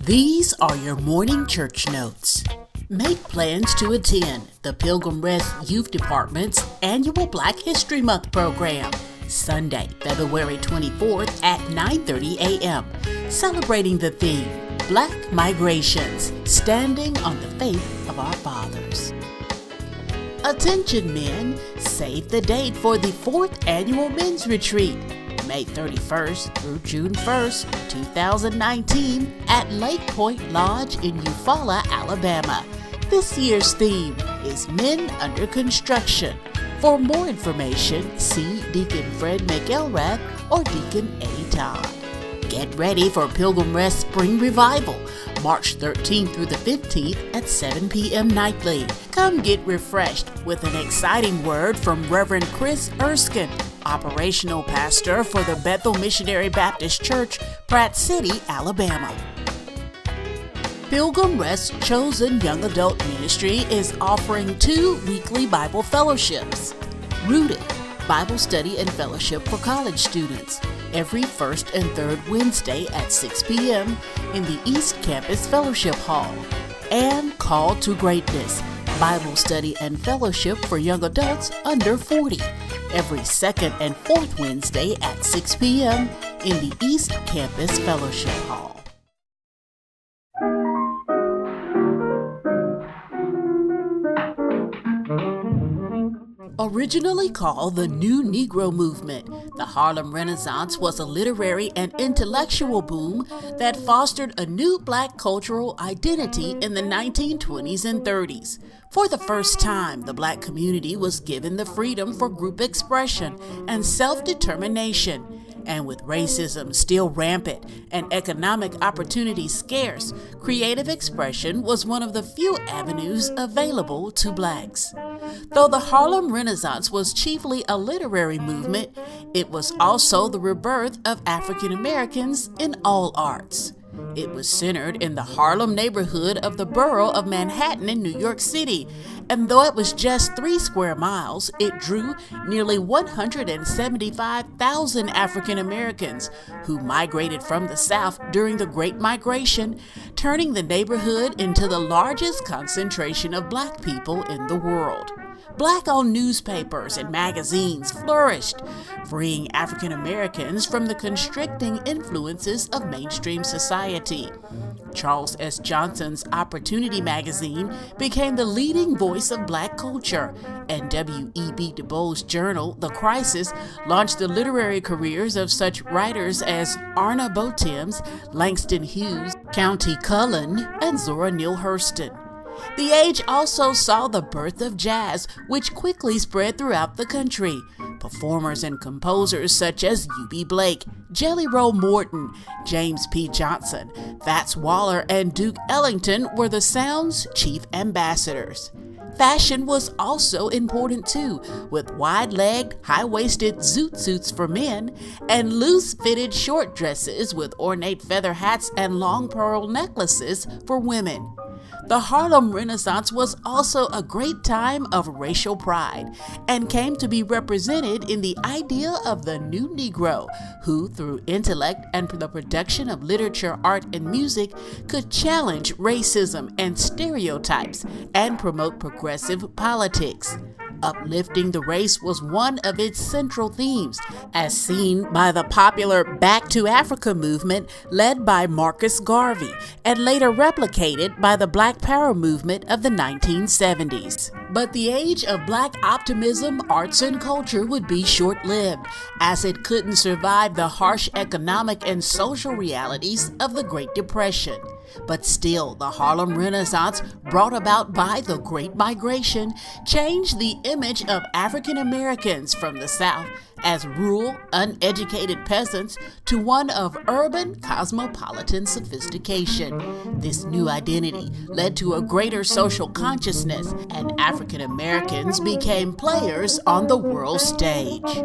These are your morning church notes. Make plans to attend the Pilgrim Rest Youth Department's annual Black History Month program, Sunday, February 24th at 9:30 a.m., celebrating the theme, Black Migrations, Standing on the Faith of Our Fathers. Attention men, save the date for the 4th Annual Men's Retreat, May 31st through June 1st, 2019 at Lake Point Lodge in Eufaula, Alabama. This year's theme is Men Under Construction. For more information, see Deacon Fred McElrath or Deacon Eddie Todd. Get ready for Pilgrim Rest Spring Revival, March 13th through the 15th at 7 p.m. nightly. Come get refreshed with an exciting word from Reverend Chris Erskine, operational pastor for the Bethel Missionary Baptist Church, Pratt City, Alabama. Pilgrim Rest Chosen Young Adult Ministry is offering 2 weekly Bible fellowships. Rooted, Bible study and fellowship for college students, every first and third Wednesday at 6 p.m. in the East Campus Fellowship Hall. And Call to Greatness, Bible study and fellowship for young adults under 40, every second and fourth Wednesday at 6 p.m. in the East Campus Fellowship Hall. Originally called the New Negro Movement, the Harlem Renaissance was a literary and intellectual boom that fostered a new Black cultural identity in the 1920s and 30s. For the first time, the Black community was given the freedom for group expression and self-determination. And with racism still rampant and economic opportunities scarce, creative expression was one of the few avenues available to Blacks. Though the Harlem Renaissance was chiefly a literary movement, it was also the rebirth of African Americans in all arts. It was centered in the Harlem neighborhood of the borough of Manhattan in New York City, and though it was just 3 square miles, it drew nearly 175,000 African Americans who migrated from the South during the Great Migration, turning the neighborhood into the largest concentration of Black people in the world. Black-owned newspapers and magazines flourished, freeing African Americans from the constricting influences of mainstream society. Charles S. Johnson's Opportunity magazine became the leading voice of Black culture, and W.E.B. Du Bois' journal, The Crisis, launched the literary careers of such writers as Arna Botems, Langston Hughes, Countee Cullen, and Zora Neale Hurston. The age also saw the birth of jazz, which quickly spread throughout the country. Performers and composers such as U.B. Blake, Jelly Roll Morton, James P. Johnson, Fats Waller, and Duke Ellington were the sound's chief ambassadors. Fashion was also important too, with wide-legged, high-waisted zoot suits for men and loose-fitted short dresses with ornate feather hats and long pearl necklaces for women. The Harlem Renaissance was also a great time of racial pride and came to be represented in the idea of the new Negro, who, through intellect and the production of literature, art, and music, could challenge racism and stereotypes and promote progressive politics. Uplifting the race was one of its central themes, as seen by the popular Back to Africa movement led by Marcus Garvey, and later replicated by the Black Power movement of the 1970s. But the age of Black optimism, arts, and culture would be short-lived, as it couldn't survive the harsh economic and social realities of the Great Depression. But still, the Harlem Renaissance, brought about by the Great Migration, changed the image of African Americans from the South as rural, uneducated peasants to one of urban, cosmopolitan sophistication. This new identity led to a greater social consciousness, and African Americans became players on the world stage.